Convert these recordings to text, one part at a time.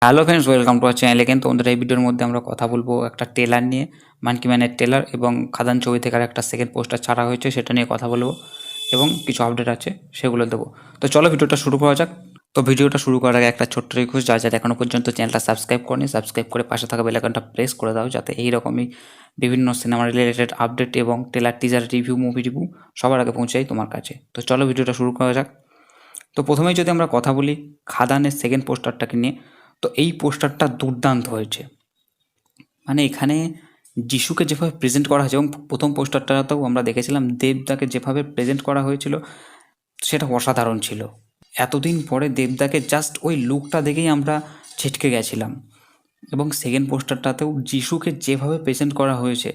Hello friends, welcome to our channel. কিন্তু তোমাদের এই ভিডিওর মধ্যে আমরা কথা বলবো একটা ট্রেলার নিয়ে। মানকি ম্যানের ট্রেলার এবং খাদান ছবি থেকে আর একটা সেকেন্ড পোস্টার ছাড়া হয়েছে, সেটা নিয়ে কথা বলবো এবং কিছু আপডেট আছে সেগুলো দেবো। তো চলো ভিডিওটা শুরু করা যাক। তো ভিডিওটা শুরু করার আগে একটা ছোট্ট রিকোয়েস্ট, যারা এখনো পর্যন্ত চ্যানেলটা সাবস্ক্রাইব করেনি, সাবস্ক্রাইব করে পাশে থাকা বেল আইকনটা প্রেস করে দাও, যাতে এইরকমই বিভিন্ন সিনেমা রিলেটেড আপডেট এবং trailer, teaser, review, movie review সবার আগে পৌঁছে যায় তোমার কাছে। তো চলো ভিডিওটা শুরু করা যাক। তো প্রথমেই যদি আমরা কথা বলি খাদানের সেকেন্ড পোস্টারটাকে নিয়ে, তো এই পোস্টারটা দুর্দান্ত হয়েছে। মানে এখানে যিশুকে যেভাবে প্রেজেন্ট করা হয়েছে এবং প্রথম পোস্টারটাতেও আমরা দেখেছিলাম দেবদাকে যেভাবে প্রেজেন্ট করা হয়েছিল, সেটা অসাধারণ ছিল। এতদিন পরে দেবদাকে জাস্ট ওই লুকটা দেখেই আমরা ছিটকে গেছিলাম। এবং সেকেন্ড পোস্টারটাতেও যিশুকে যেভাবে প্রেজেন্ট করা হয়েছে,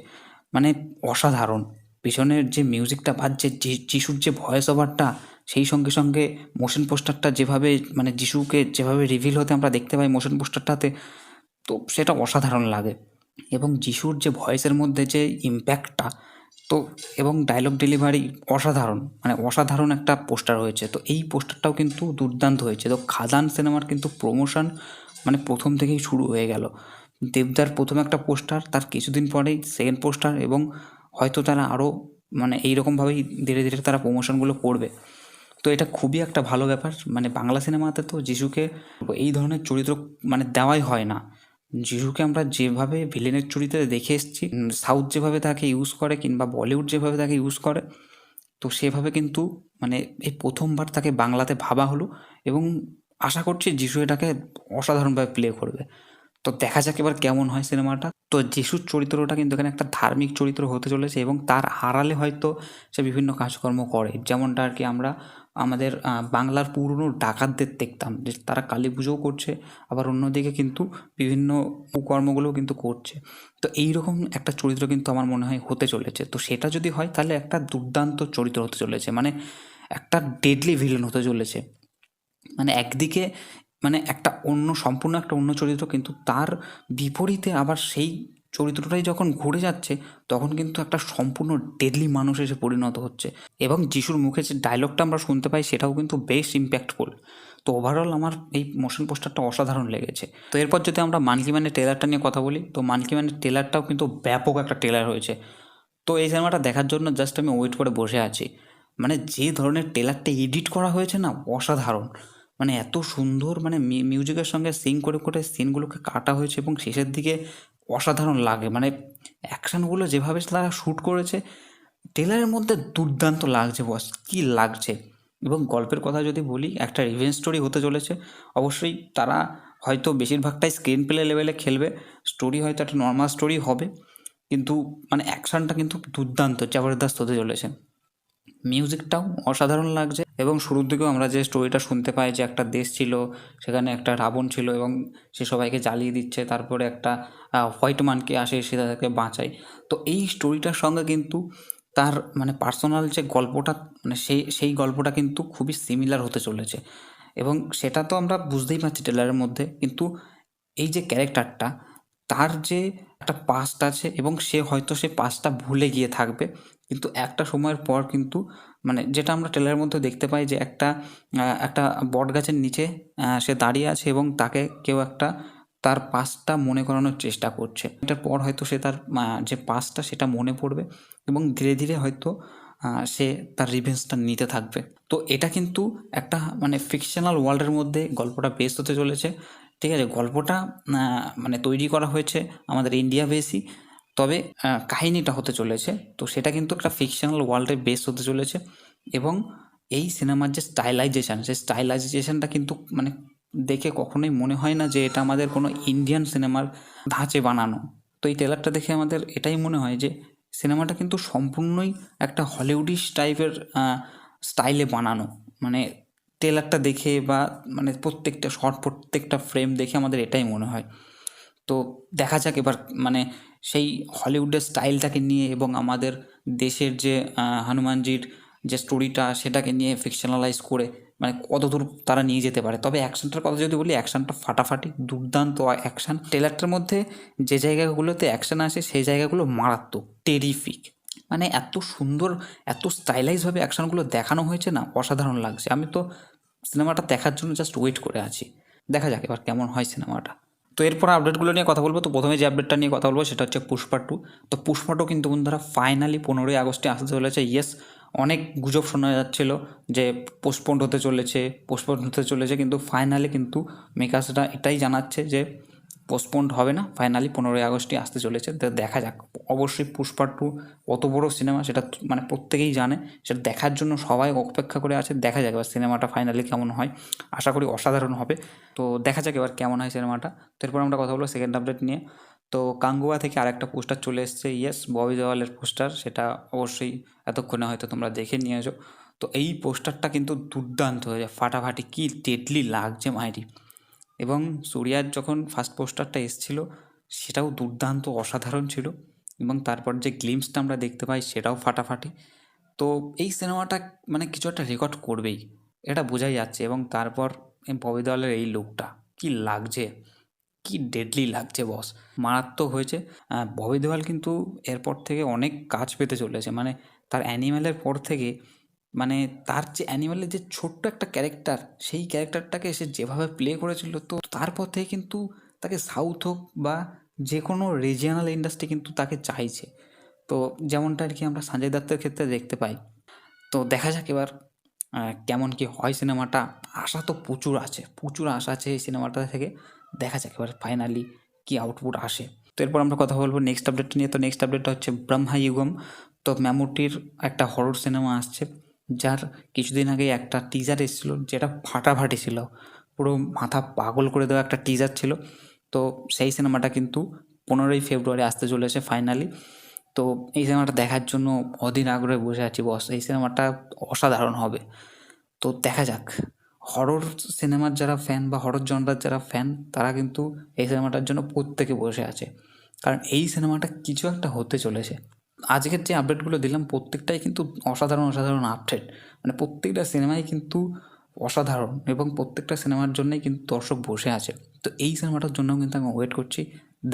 মানে অসাধারণ। পিছনের যে মিউজিকটা বাজছে, যিশুর যে ভয়েস ওভারটা, সেই সঙ্গে সঙ্গে মোশন পোস্টারটা যেভাবে, মানে যিশুকে যেভাবে রিভিল হতে আমরা দেখতে পাই মোশন পোস্টারটাতে, তো সেটা অসাধারণ লাগে। এবং যিশুর যে ভয়েসের মধ্যে যে ইম্প্যাক্টটা, তো এবং ডায়লগ ডেলিভারি অসাধারণ, মানে অসাধারণ একটা পোস্টার হয়েছে। তো এই পোস্টারটাও কিন্তু দুর্দান্ত হয়েছে। তো খাদান সিনেমার কিন্তু প্রমোশন মানে প্রথম থেকেই শুরু হয়ে গেল। দেবদার প্রথম একটা পোস্টার, তার কিছুদিন পরেই সেকেন্ড পোস্টার, এবং হয়তো তারা আরও মানে এইরকমভাবেই ধীরে ধীরে তারা প্রমোশনগুলো করবে। তো এটা খুবই একটা ভালো ব্যাপার। মানে বাংলা সিনেমাতে তো যিশুকে এই ধরনের চরিত্র মানে দেওয়াই হয় না। যিশুকে আমরা যেভাবে ভিলেনের চরিত্রে দেখে এসেছি, সাউথ যেভাবে তাকে ইউজ করে কিংবা বলিউড যেভাবে তাকে ইউজ করে, তো সেভাবে কিন্তু মানে এই প্রথমবার তাকে বাংলাতে ভাবা হলো। এবং আশা করছি যিশু এটাকে অসাধারণভাবে প্লে করবে। তো দেখা যাক এবার কেমন হয় সিনেমাটা। তো যিশুর চরিত্রটা কিন্তু এখানে একটা ধার্মিক চরিত্র হতে চলেছে, এবং তার আড়ালে হয়তো সে বিভিন্ন কাজকর্ম করে, যেমনটা আর কি আমরা আমাদের বাংলার পুরনো ডাকাতদের দেখতাম যে তারা কালী পুজোও করছে, আবার অন্যদিকে কিন্তু বিভিন্ন কুকর্মগুলোও কিন্তু করছে। তো এইরকম একটা চরিত্র কিন্তু আমার মনে হয় হতে চলেছে। তো সেটা যদি হয় তাহলে একটা দুর্দান্ত চরিত্র হতে চলেছে, মানে একটা ডেডলি ভিলেন হতে চলেছে। মানে একদিকে মানে একটা অন্য সম্পূর্ণ একটা অন্য চরিত্র, কিন্তু তার বিপরীতে আবার সেই চরিত্রটাই যখন ঘুরে যাচ্ছে, তখন কিন্তু একটা সম্পূর্ণ ডেডলি মানুষ এসে পরিণত হচ্ছে। এবং যিশুর মুখে যে ডায়লগটা আমরা শুনতে পাই, সেটাও কিন্তু বেশ ইম্প্যাক্টফুল। তো ওভারঅল আমার এই মোশন পোস্টারটা অসাধারণ লেগেছে। তো এরপর যদি আমরা মানকি ম্যানের ট্রেলারটা নিয়ে কথা বলি, তো মানকি ম্যানের ট্রেলারটাও কিন্তু ব্যাপক একটা ট্রেলার হয়েছে। তো এই সিনেমাটা দেখার জন্য জাস্ট আমি ওয়েট করে বসে আছি। মানে যে ধরনের ট্রেলারটা এডিট করা হয়েছে না, অসাধারণ। মানে এত সুন্দর, মানে মিউজিকের সঙ্গে সিং করে করে সিনগুলোকে কাটা হয়েছে, এবং শেষের দিকে অসাধারণ লাগে। মানে অ্যাকশানগুলো যেভাবে তারা শ্যুট করেছে, ট্রেলারের মধ্যে দুর্দান্ত লাগছে বস, কী লাগছে। এবং গল্পের কথা যদি বলি, একটা রিভেঞ্জ স্টোরি হতে চলেছে। অবশ্যই তারা হয়তো বেশিরভাগটাই স্ক্রিন প্লে লেভেলে খেলবে, স্টোরি হয়তো একটা নর্মাল স্টোরি হবে, কিন্তু মানে অ্যাকশানটা কিন্তু দুর্দান্ত জবরদস্ত হতে চলেছে। মিউজিকটাও অসাধারণ লাগছে। এবং শুরুর দিকেও আমরা যে স্টোরিটা শুনতে পাই, যে একটা দেশ ছিল, সেখানে একটা রাবণ ছিল এবং সে সবাইকে জ্বালিয়ে দিচ্ছে, তারপরে একটা হোয়াইট ম্যানকে আসে, সে তাদেরকে বাঁচায়। তো এই স্টোরিটার সঙ্গে কিন্তু তার মানে পার্সোনাল যে গল্পটা, মানে সেই গল্পটা কিন্তু খুবই সিমিলার হতে চলেছে। এবং সেটা তো আমরা বুঝতেই পারছি ট্রেলারের মধ্যে, কিন্তু এই যে ক্যারেক্টারটা, তার যে একটা পাস্ট আছে, এবং সে হয়তো সে পাস্টটা ভুলে গিয়ে থাকবে, কিন্তু একটা সময়ের পর কিন্তু মানে যেটা আমরা ট্রেলারের মধ্যে দেখতে পাই, যে একটা বট গাছের নিচে সে দাঁড়িয়ে আছে, এবং তাকে কেউ একটা তার পাস্টটা মনে করানোর চেষ্টা করছে। এটার পর হয়তো সে তার যে পাস্টটা সেটা মনে পড়বে, এবং ধীরে ধীরে হয়তো সে তার রিভেঞ্জটা নিতে থাকবে। তো এটা কিন্তু একটা মানে ফিকশনাল ওয়ার্ল্ডের মধ্যে গল্পটা বেস হতে চলেছে। ঠিক আছে, গল্পটা মানে তৈরি করা হয়েছে আমাদের ইন্ডিয়া বেসই, তবে কাহিনীটা হতে চলেছে, তো সেটা কিন্তু একটা ফিকশনাল ওয়ার্ল্ডে বেস হতে চলেছে। এবং এই সিনেমার যে স্টাইলাইজেশন, সেই স্টাইলাইজেশনটা কিন্তু মানে দেখে কখনোই মনে হয় না যে এটা আমাদের কোনো ইন্ডিয়ান সিনেমার ধাঁচে বানানো। তো এই ট্রেলারটা দেখে আমাদের এটাই মনে হয় যে সিনেমাটা কিন্তু সম্পূর্ণই একটা হলিউডিশ টাইপের স্টাইলে বানানো। মানে ট্রেলারটা দেখে বা মানে প্রত্যেকটা শট, প্রত্যেকটা ফ্রেম দেখে আমাদের এটাই মনে হয়। তো দেখা যাক এবার মানে সেই হলিউডের স্টাইলটাকে নিয়ে, এবং আমাদের দেশের যে হনুমানজির যে স্টোরিটা, সেটাকে নিয়ে ফিকশনালাইজ করে মানে কতদূর তারা নিয়ে যেতে পারে। তবে অ্যাকশনটার কথা যদি বলি, অ্যাকশনটা ফাটাফাটি, দুর্দান্ত অ্যাকশন। ট্রেলারটার মধ্যে যে জায়গাগুলোতে অ্যাকশন আসে, সেই জায়গাগুলো মারাত্মক, টেরিফিক। মানে এত সুন্দর, এত স্টাইলাইজভাবে অ্যাকশনগুলো দেখানো হয়েছে না, অসাধারণ লাগছে। আমি তো সিনেমাটা দেখার জন্য জাস্ট ওয়েট করে আছি। দেখা যাক এবার কেমন হয় সিনেমাটা। তো এরপর আপডেটগুলো নিয়ে কথা বলবো। তো প্রথমে যে আপডেটটা নিয়ে কথা বলবো সেটা হচ্ছে পুষ্পা 2। তো পুষ্পা 2 কিন্তু বন্ধুরা ফাইনালি 15ই আগস্টে আসতে চলেছে। ইয়েস, অনেক গুজব শোনা যাচ্ছিল যে পোস্টপোন্ড হতে চলেছে, কিন্তু ফাইনালি কিন্তু মেকার্সরা এটাই জানাচ্ছে যে পোস্টপোন্ড হবে না, ফাইনালি 15ই আগস্টই আসতে চলেছে। তো দেখা যাক। অবশ্যই পুষ্পা 2 অত বড় সিনেমা, সেটা মানে প্রত্যেকেই জানে, সেটা দেখার জন্য সবাই অপেক্ষা করে আছে। দেখা যাক এবার সিনেমাটা ফাইনালি কেমন হয়, আশা করি অসাধারণ হবে। তো দেখা যাক এবার কেমন হয় সিনেমাটা। তো এরপর আমরা কথা বলবো সেকেন্ড আপডেট নিয়ে। তো কাঙ্গুয়া থেকে আরেকটা পোস্টার চলে এসেছে। ইয়েস, ববি দেওয়ালের পোস্টার, সেটা অবশ্যই এতক্ষণে হয়তো তোমরা দেখে নিয়েছো। তো এই পোস্টারটা কিন্তু দুর্দান্ত হয়েছে, ফাটাফাটি, কি ডেডলি লাগছে মাইরি। এবং সূর্যার যখন ফার্স্ট পোস্টারটা এসেছিলো সেটাও দুর্দান্ত অসাধারণ ছিল, এবং তারপর যে গ্লিমসটা আমরা দেখতে পাই সেটাও ফাটাফাটি। তো এই সিনেমাটা মানে কিছু একটা রেকর্ড করবেই, এটা বোঝাই যাচ্ছে। এবং তারপর ববি দেওয়ালের এই লুকটা কি লাগছে, কি ডেডলি লাগছে বস, মারাত্মক হয়েছে। ববি দেওয়াল কিন্তু এরপর থেকে অনেক কাজ পেতে চলেছে, মানে তার অ্যানিমেলের পর থেকে, মানে তার যে অ্যানিমেলের যে ছোট্ট একটা ক্যারেক্টার, সেই ক্যারেক্টারটাকে সে যেভাবে প্লে করেছিল, তো তারপর থেকে কিন্তু তাকে সাউথ হোক বা যে কোনো রিজিয়নাল ইন্ডাস্ট্রি কিন্তু তাকে চাইছে। তো যেমনটা আর কি আমরা সঞ্জয় দত্তের ক্ষেত্রে দেখতে পাই। তো দেখা যাক এবার কেমন কি হয় সিনেমাটা। আশা তো প্রচুর আছে, প্রচুর আশা আছে এই সিনেমাটা থেকে। দেখা যাক এবার ফাইনালি কি আউটপুট আসে। তো এরপর আমরা কথা বলবো নেক্সট আপডেট নিয়ে। তো নেক্সট আপডেটটা হচ্ছে ব্রহ্মায়ুগম। তো ম্যামুটির একটা হরর সিনেমা আসছে, যার কিছুদিন আগে একটা টিজার এসেছিলো, যেটা ফাটাফাটি ছিল, পুরো মাথা পাগল করে দেওয়া একটা টিজার ছিল। তো সেই সিনেমাটা কিন্তু 15ই ফেব্রুয়ারি আসতে চলেছে ফাইনালি। তো এই সিনেমাটা দেখার জন্য অধীর আগ্রহে বসে আছি বস, এই সিনেমাটা অসাধারণ হবে। তো দেখা যাক। হরর সিনেমার যারা ফ্যান বা হরর জনরার যারা ফ্যান, তারা কিন্তু এই সিনেমাটার জন্য প্রত্যেকে বসে আছে, কারণ এই সিনেমাটা কিছু একটা হতে চলেছে। আজকের যে আপডেটগুলো দিলাম প্রত্যেকটাই কিন্তু অসাধারণ অসাধারণ আপডেট, মানে প্রত্যেকটা সিনেমাই কিন্তু অসাধারণ, এবং প্রত্যেকটা সিনেমার জন্যই কিন্তু দর্শক বসে আছে। তো এই সিনেমাটার জন্যও কিন্তু আমি ওয়েট করছি,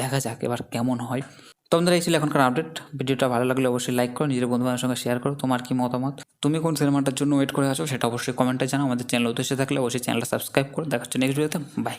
দেখা যাক এবার কেমন হয়। তো আমাদের এই ছিল এখনকার আপডেট। ভিডিওটা ভালো লাগলে অবশ্যই লাইক করো, নিজের বন্ধুবান্ধবের সঙ্গে শেয়ার করো। তোমার কি মতামত, তুমি কোন সিনেমাটার জন্য ওয়েট করে আছো সেটা অবশ্যই কমেন্টে জানাও। আমাদের চ্যানেল উদ্দেশ্যে থাকলে অবশ্যই চ্যানেলটা সাবস্ক্রাইব করো। দেখা হচ্ছে নেক্সট ভিডিওতে, বাই।